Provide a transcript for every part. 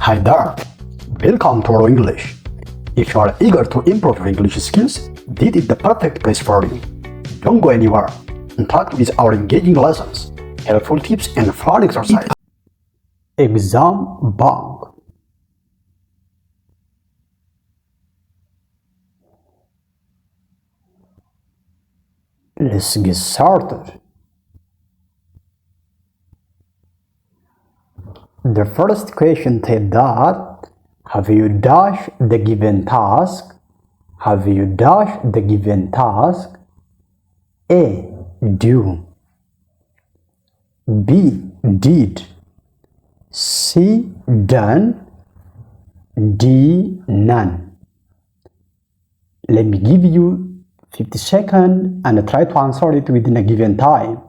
Hi there, welcome to our English. If you are eager to improve your English skills, this is the perfect place for you. Don't go anywhere. Interact with our engaging lessons, helpful tips and fun exercises. Exam bank. Let's get started. The first question said that, have you dashed the given task? Have you dashed the given task? A. Do. B. Did. C. Done. D. None. Let me give you 50 seconds and try to answer it within a given time.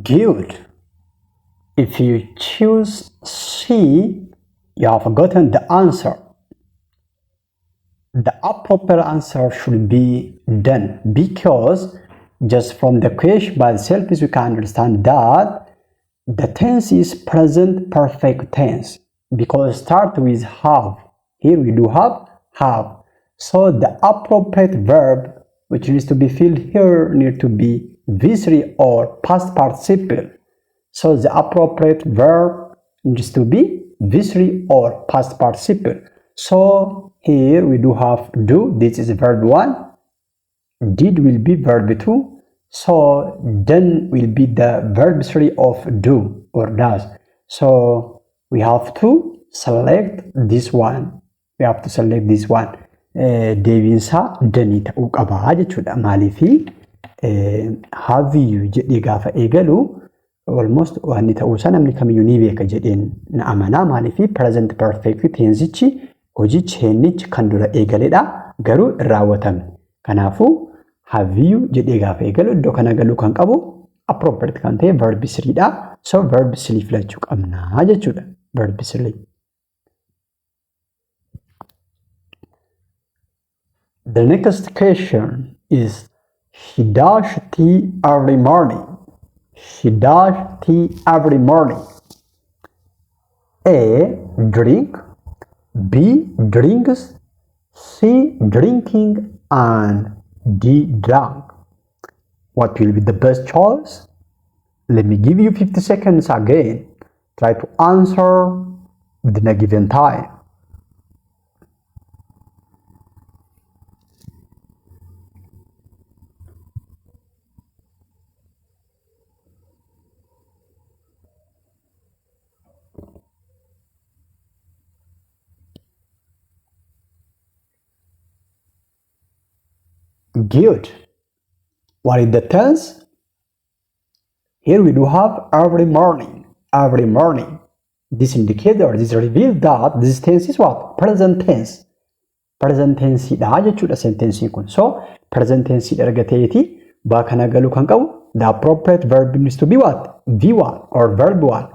Good. If you choose C, you have gotten the answer. The appropriate answer should be done, because just from the question by itself we can understand that the tense is present perfect tense, because start with have. Here we do have. So the appropriate verb which needs to be filled here need to be V3 or past participle. So the appropriate verb needs to be V3 or past participle. So here we do have do. This is verb 1. Did will be verb 2. So done will be the verb 3 of do or does. So we have to select this one. Deebiinsa danii ta'uu qaba jechuudha. Maaliif have you jedhee gaafa eegalu almost waan ta'uu isaa namni kamiyyuu ni beeka jedheen na amanaa. Maaliif present perfect tensichi hojii cheennichi kan dura eegaledha, garuu raawwatame. Kanaafuu have you jedhee gaafa eegalu iddoo kana galuu kan qabu appropriate kan ta'e verb 3 dha. So verb 3 filachuu qabna jechuudha. Verb 3. The next question is, she dashed tea every morning. She dashed tea every morning. A. Drink. B. Drinks. C. Drinking. And D. Drank. What will be the best choice? Let me give you 50 seconds again. Try to answer within a given time. Good. What is the tense? Here we do have every morning. Every morning. This indicator, this reveals that this tense is what? Present tense. Present tense dha jechuudha sentence kun. So present tense argateeti bakana galu kan qabu. The appropriate verb needs to be what? V1 or verb 1.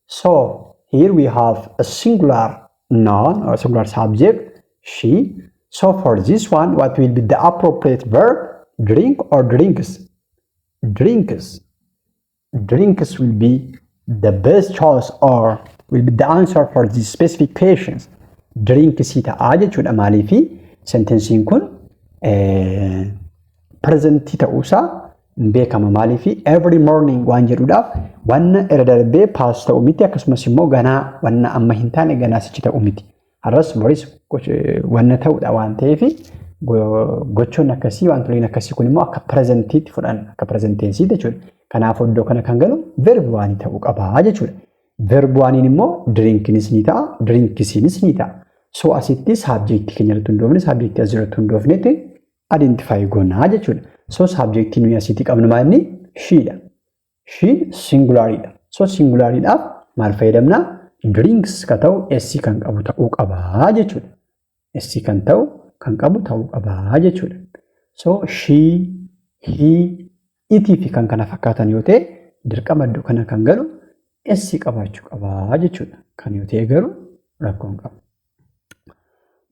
So here we have a singular noun or singular subject, she. So for this one, what will be the appropriate verb? Drink or drinks? Drinks. Drinks will be the best choice or will be the answer for these specific questions. Drinks ta'a jechuudha. Maaliif sentence kun present ta'uusaa beekama. Maaliif every morning waan jedhuudhaaf wanna irra darbee past ta'u miti, akkasumas immoo ganaa wanna amma hin taane ganaa sichi ta'u miti. Har'as boris wanna ta'uudha waan ta'eef gochoon akkasii wantoonni akkasii kun immoo akka presentiitti fudhan, akka present tense jechuudha. Kanaaf iddoo kana kan galu verb 1 ta'uu qaba jechuudha. Verb 1 immoo drinkinis ni ta'a, drinkisinis ni ta'a. So asitti subject keenya irratti hundoofne, subject as irratti hundoofnetti identify goonaa jechuudha. So subject nuyi asitti qabnu maalni? She dha. She singularidha. So singularidhaaf maal fayyadamna? Drinks ka ta'u SC kan qabu ta'uu qaba jechuudha. SC kan ta'u kan qabu ta'uu qaba jechuudha. So she, he, itii fi kan kana fakkaatan yoo ta'e dirqama iddoo kana kan galu essi qabaachuu qaba jechuudha. Kan yoo ta'e garuu rakkoo hin qabu.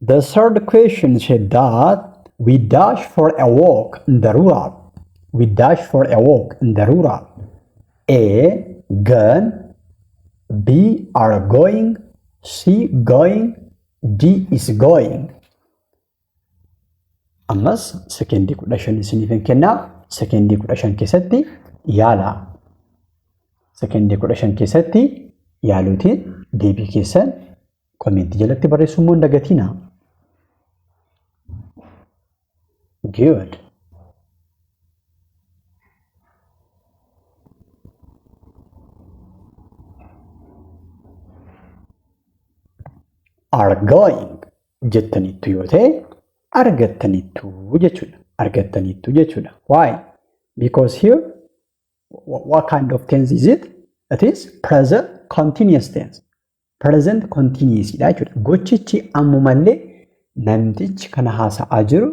The third question said that we dash for a walk in the rural. We dash for a walk in the rural. A. Gone. B. Are going. C. Going. D. Is going. Ammas sekendii 15 isiniif kennaa. Sekendii 15 keessatti yaala. Sekendii 15 keessatti yaaluutiin deebii keessan komentii jalatti barreessuu immoo hin dagatinaa. Good. Are going jettaniittu yoo ta'e argattaniittu jechuudha. Argattaniittu jechuudha. Why? Because here what kind of tense is it? It is present continuous tense. Present continuous dha jechuudha. Gochichi ammumallee namtichi kana haasa'aa jiru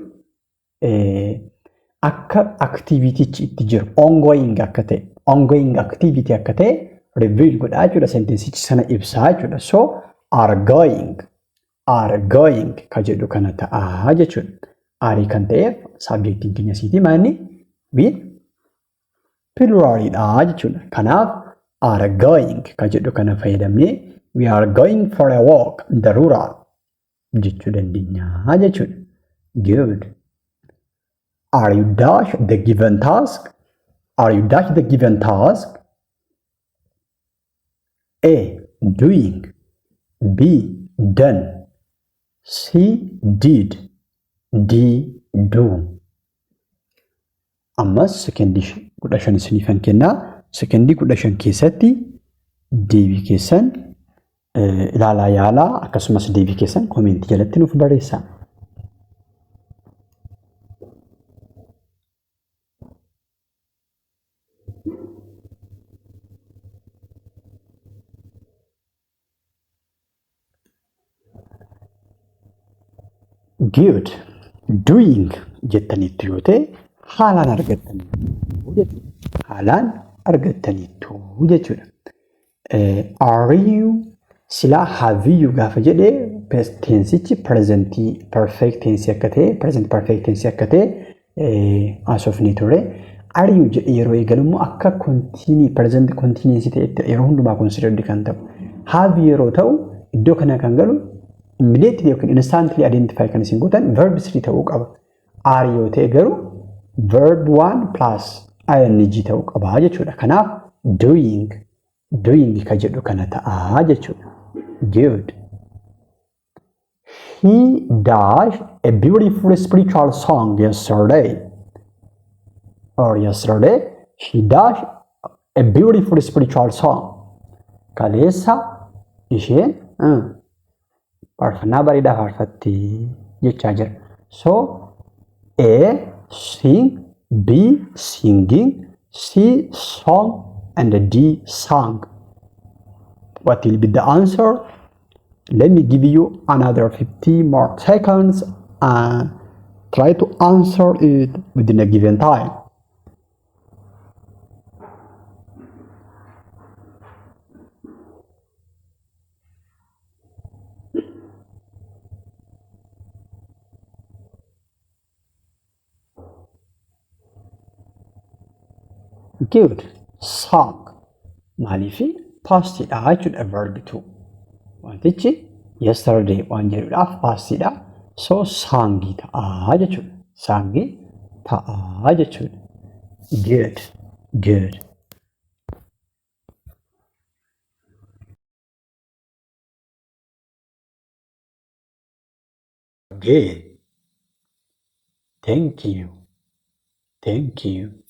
akka activity-chi itti jiru ongoing akka ta'e, ongoing activity akka ta'e reveal godhaa jechuudha. Sentensichi sana ibsaa jechuudha. So are going ka jedhu kana ta'aa jechuudha. Are kan ta'eef subjectiin keenya siiti maanni with plural dha jechuudha. Kanaaf are going ka jedhu kana fayyadamnee we are going for a walk in the rural jechuu dandeenya jechuudha. Good. Are you dash the given task? Are you dash the given task? A. Doing. B. Done. C. Did. D. Do. Ammas sekendii 15 isiniifan kennaa. Sekendii 15 keessatti deebii keessan ilaalaa yaalaa akkasumas deebii keessan komentii jalatti nuuf barreessaa. Good. Doing jettaniittu yoo ta'e haalaan argattaniittu jechuudha. Haalaan argattaniittu jechuudha. Are you silaa have you gaafa jedhee tensichi presentii perfect tensi akka ta'e present perfect tensi akka ta'e haasofnee ture. Are you jedhee yeroo eegalu akka continue present continuous ta'etti yeroo hundumaa considered kan ta'u. Have yeroo ta'u iddoo kana kan galu immediately yookiin instantly identify kan isin gootan verb 3 ta'uu qaba. Are yoo ta'e garuu verb 1 plus ing ta'uu qaba jechuudha. Kanaaf doing ka jedhu kana ta'aa jechuudha. Good. He dashed a beautiful spiritual song yesterday. Or yesterday, she dashed a beautiful spiritual song. Kaleessa isheen faarfannaa bareedaa faarfatti jechaa jira. So A. Sing. B. Singing. C. Song. And D. Sang. What will be the answer? Let me give you another 50 more seconds and try to answer it within a given time. Good. Sang. Maaliifi paastiidha jechuudha verb 2. Wantichi yesterday waan jedhuudhaaf paastiidha. So saangii ta'aa jechuudha. Saangii ta'aa jechuudha. Good. Good. Good. Thank you. Thank you.